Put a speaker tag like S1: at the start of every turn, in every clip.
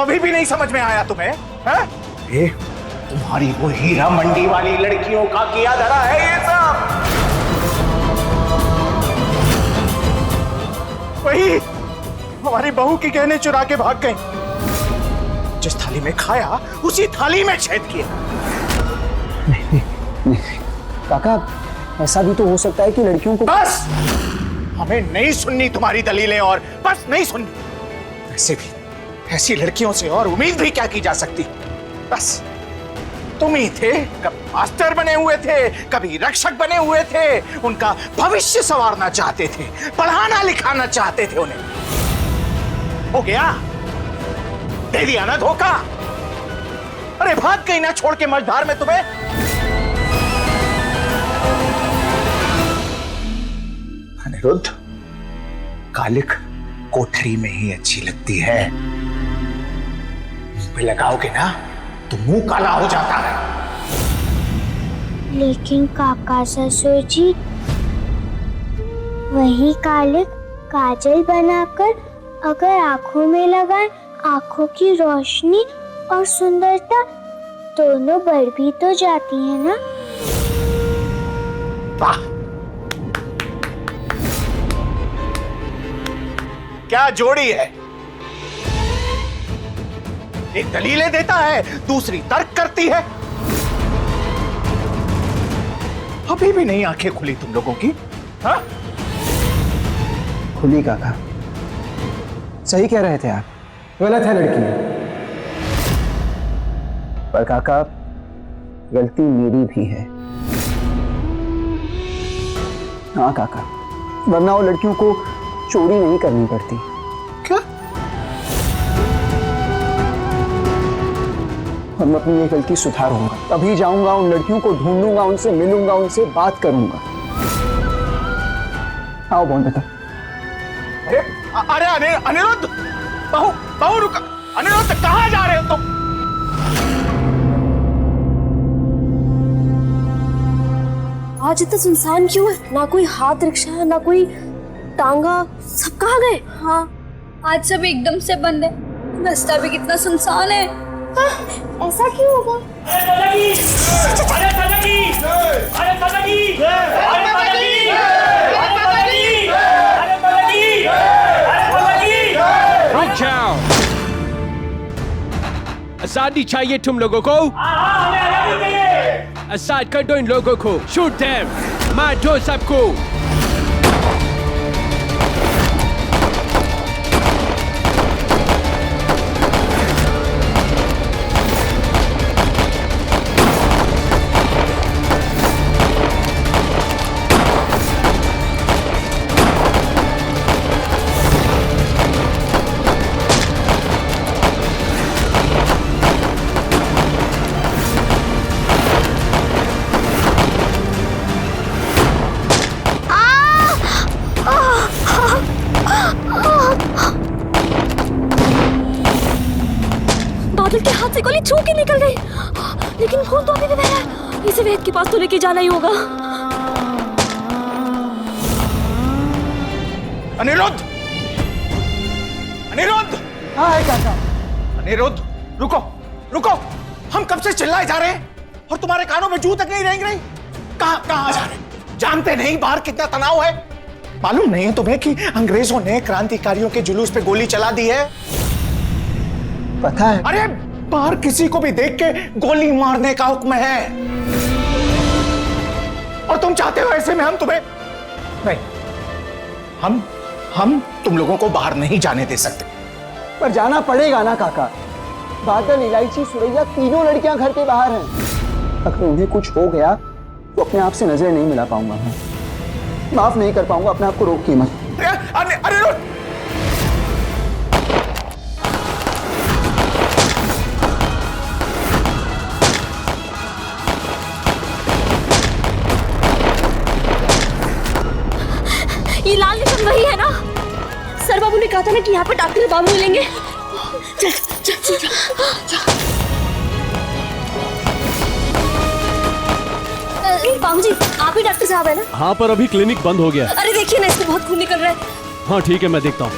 S1: अभी भी नहीं समझ में आया तुम्हें? हैं? ये तुम्हारी वो हीरा मंडी वाली लड़कियों का किया धरा है ये सब। वही हमारी बहू की गहने चुरा के भाग गए। जिस थाली में खाया उसी थाली में छेद किया।
S2: नहीं, काका ऐसा भी तो हो सकता है कि लड़कियों को।
S1: बस हमें नहीं सुननी तुम्हारी दलीलें, और बस नहीं सुननी। वैसे भी ऐसी लड़कियों से और उम्मीद भी क्या की जा सकती। बस तुम ही थे, कभी मास्टर बने हुए थे, कभी रक्षक बने हुए थे, उनका भविष्य संवारना चाहते थे, पढ़ाना लिखाना चाहते थे उन्हें। हो गया, दे दिया ना धोखा। अरे भाग गई ना छोड़ के मझधार में तुम्हें। अनिरुद्ध, कालिक कोठरी में ही अच्छी लगती है। मुंह पे लगाओगे ना तो मुंह काला हो जाता है।
S3: लेकिन काका ससुर जी, वही कालिक काजल बनाकर अगर आंखों में लगाए, आंखों की रोशनी और सुंदरता दोनों बढ़ भी तो जाती है ना।
S1: वाह, क्या जोड़ी है। एक दलीलें देता है, दूसरी तर्क करती है। अभी भी नहीं आंखें खुली तुम लोगों की? हाँ?
S2: खुली काका, सही कह रहे थे आप, गलत है लड़की। पर काका गलती मेरी भी है। हाँ काका, वरना वो लड़कियों को चोरी नहीं करनी पड़ती।
S1: क्या?
S2: और मैं अपनी ये गलती सुधारूंगा, तभी जाऊंगा, उन लड़कियों को ढूंढूंगा, उनसे मिलूंगा, उनसे बात करूंगा। आओ बोल बेटा।
S1: अरे अरे अनिरुद्ध, बहू रुका। अनिरुद्ध, कहाँ जा रहे हो तुम?
S4: आज इतना सुनसान क्यों है? ना कोई हाथ रिक्शा, ना कोई टांगा, सब कहाँ गए?
S5: हाँ, आज सब एकदम से बंद है। रास्ता भी कितना सुनसान है।
S3: ऐसा क्यों होगा?
S6: रुक जाओ, आजादी चाहिए तुम लोगों को? आजाद कर दो इन लोगों को। शूट देम, मार दो सबको।
S4: बादल के हाथ से गोली छू के निकल गई, लेकिन खून तो अभी भी बह रहा है। इसे वेद के पास तो लेके जाना ही होगा।
S1: अनिरुद्ध, अनिरुद्ध!
S2: हाँ है काका।
S1: अनिरुद्ध, रुको रुको। हम कब से चिल्लाए जा रहे हैं और तुम्हारे कानों में जू तक नहीं रेंग रही। कहाँ जा रहे हैं? जानते नहीं बाहर कितना तनाव है? मालूम नहीं है तुम्हें कि अंग्रेजों ने क्रांतिकारियों के जुलूस पे गोली चला दी है?
S2: पता है।
S1: अरे बाहर किसी को भी देख के गोली मारने का हुक्म है, और तुम चाहते हो ऐसे में हम तुम्हें नहीं, हम तुम लोगों को बाहर नहीं जाने दे सकते।
S2: पर जाना पड़ेगा ना काका। बादल, इलायची, सुरैया तीनों लड़कियां घर के बाहर हैं। अगर उन्हें कुछ हो गया तो अपने आप से नजर नहीं मिला पाऊंगा मैं, माफ नहीं कर पाऊंगा। अपने आप को रोकिए मत।
S1: अरे
S4: ये लाल निशान वही है ना? सर बाबू ने कहा था ना कि यहाँ पे डॉक्टर बाबू मिलेंगे। चल चल चल चल। बाबू जी, आप ही डॉक्टर साहब है ना?
S6: हाँ, पर अभी क्लिनिक बंद हो गया।
S4: अरे देखिए ना, इसको बहुत खून निकल रहा है।
S6: हाँ ठीक है, मैं देखता हूँ।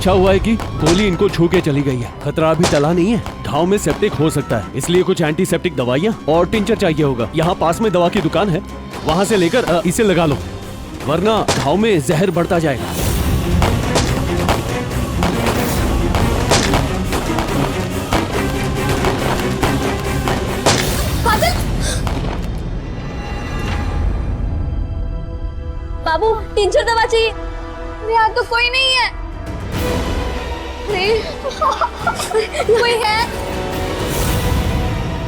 S6: अच्छा हुआ है कि गोली इनको छू के चली गई है। खतरा अभी टला नहीं है। घाव में सेप्टिक हो सकता है, इसलिए कुछ एंटीसेप्टिक दवाइयाँ और टिंचर चाहिए होगा। यहाँ पास में दवा की दुकान है, वहाँ से लेकर इसे लगा लो, वरना घाव में जहर बढ़ता जाएगा।
S4: बाबू टिंचर दवा चाहिए।
S5: यहाँ तो कोई नहीं है। नहीं कोई है,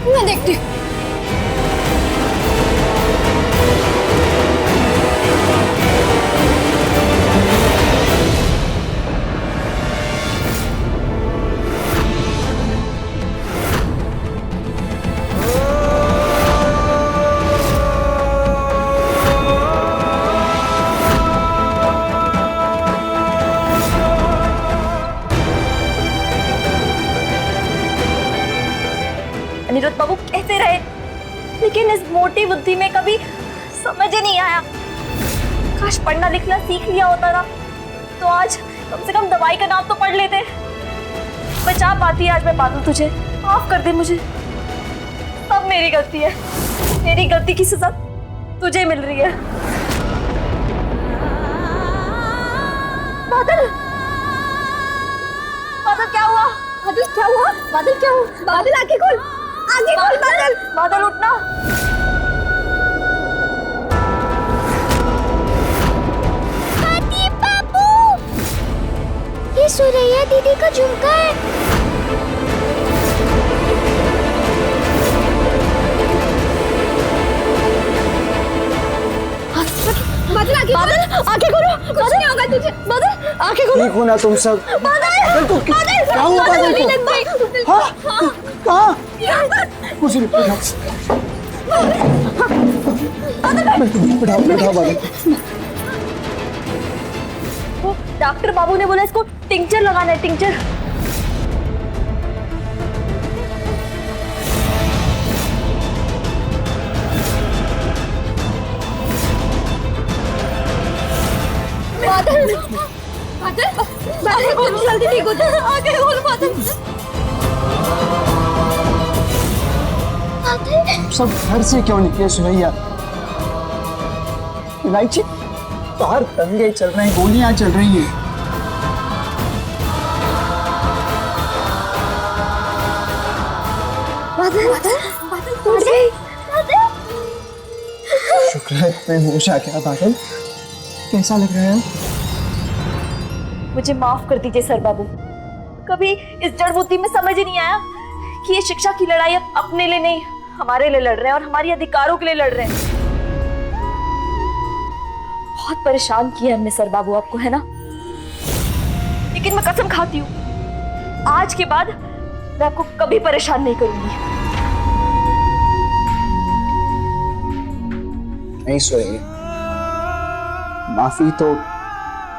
S5: मैं देखती हूँ।
S4: अनिरुद्ध बाबू कहते रहे, लेकिन इस मोटी बुद्धि में कभी समझ ही नहीं आया। काश पढ़ना लिखना सीख लिया होता ना, तो आज कम से कम दवाई का नाम तो पढ़ लेते। बचा पाती आज मैं बादल तुझे। माफ कर दे मुझे, सब मेरी गलती है। मेरी गलती की सजा तुझे मिल रही है। बादल, बादल क्या हुआ? बादल क्या हुआ? बादल क्या हुआ? बादल आंखें खोल, आंखें खोल बादल। बादल उठना।
S3: दादी बाबू, ये सुरैया दीदी का झुमका है।
S4: बादल आंखें खोलो। कुछ नहीं होगा तुझे। बादल आंखें खोलो।
S2: ठीक हो ना तुम सब?
S4: बादल
S2: तो क्या हुआ बादल को? हाँ, कहाँ? कुछ नहीं, बैठाओ बादल।
S4: वो डॉक्टर बाबू ने बोला इसको टिंचर लगाना है, टिंचर। बादल, बादल, बादल जल्दी ठीक हो जाए। आगे खोल बादल।
S2: तुम सब घर से क्यों निकले सुरैया? इलायची, बाहर दंगे चल रहे हैं, गोलियां चल रही हैं।
S3: बादल, बादल उठ गई।
S2: शुक्र है मैं होश आ गया। बादल कैसा लग रहा है?
S4: मुझे माफ कर दीजिए सर बाबू। कभी इस जड़ बुद्धि में समझ ही नहीं आया कि ये शिक्षा की लड़ाई अब अपने लिए नहीं, हमारे लिए लड़ रहे हैं और हमारे अधिकारों के लिए लड़ रहे हैं। बहुत परेशान किया हमने सर बाबू आपको, है ना? लेकिन मैं कसम खाती हूँ, आज के बाद मैं आपको कभी परेशान नहीं करूंगी।
S2: नहीं सुरैया, माफी तो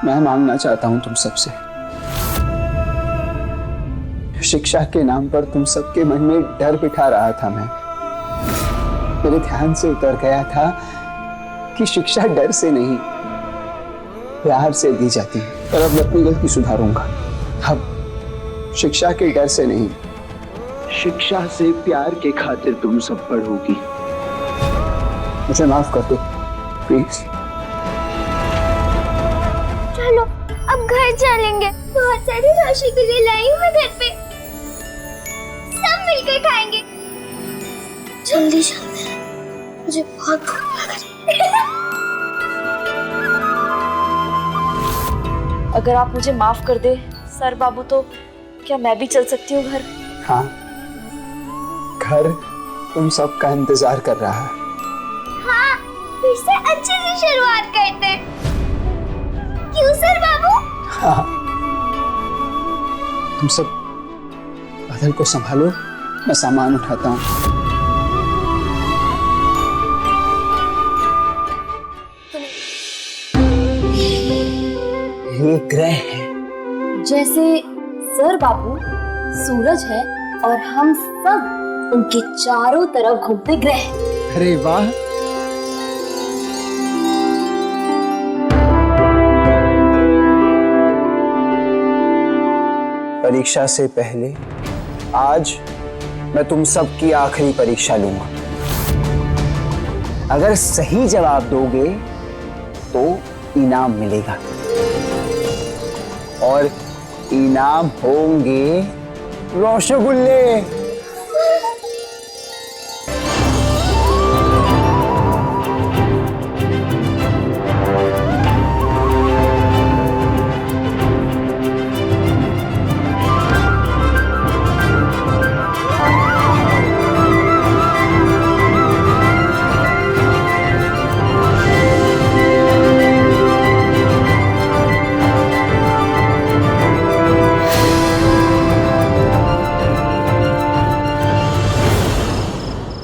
S2: मैं मांगना चाहता हूं तुम सबसे। शिक्षा के नाम पर तुम सबके मन में डर बिठा रहा था मैं। मेरे ध्यान से उतर गया था कि शिक्षा डर से नहीं, प्यार से दी जाती है। पर अब मैं अपनी गलती सुधारूंगा। अब शिक्षा के डर से नहीं, शिक्षा से प्यार के खातिर तुम सब पढ़ोगी। मुझे माफ कर दो प्लीज।
S3: चलो अब घर चलेंगे। बहुत सारी राशि के लिए लाई हूँ मैं घर पे, सब मिलकर खाएंगे। जल्दी चलते हैं, मुझे बहुत भूख लग रही है।
S4: अगर आप मुझे माफ कर दे सर बाबू, तो क्या मैं भी चल सकती हूँ घर?
S2: हाँ, घर तुम सबका इंतजार कर रहा है।
S3: हाँ, फिर से अच्छे से शुरुआत करते हैं। क्यों सर बाबू?
S2: हाँ, तुम सब बादल को संभालो, मैं सामान उठाता हूँ। ये ग्रह है।
S4: जैसे सर बाबू सूरज है और हम सब उनके चारों तरफ घूमते ग्रह।
S2: अरे वाह, परीक्षा से पहले आज मैं तुम सबकी आखिरी परीक्षा लूंगा। अगर सही जवाब दोगे तो इनाम मिलेगा, और इनाम होंगे रसगुल्ले।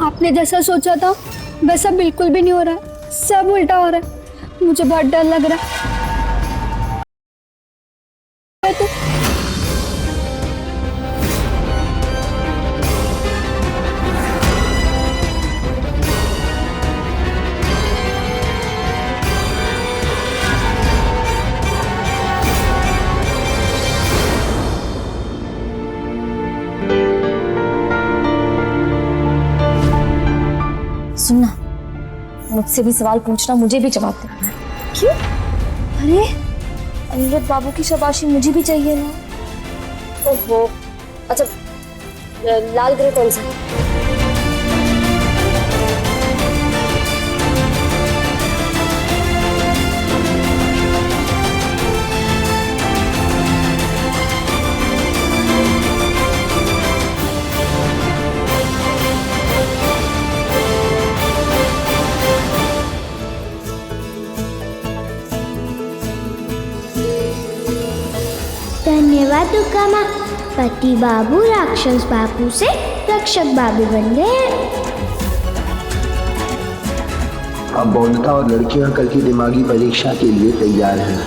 S5: आपने जैसा सोचा था वैसा बिल्कुल भी नहीं हो रहा है, सब उल्टा हो रहा है। मुझे बहुत डर लग रहा है।
S4: सुनना, मुझसे भी सवाल पूछना, मुझे भी जवाब देना। क्यों? अरे अनिरुद्ध बाबू की शाबाशी मुझे भी चाहिए ना। ओहो, अच्छा लाल ग्रे कौन सा है?
S3: धन्यवाद दुर्गा माँ, पति बाबू राक्षस बाबू से रक्षक बाबू बन गए।
S2: अब बौनता और लड़कियां कल की दिमागी परीक्षा के लिए तैयार हैं।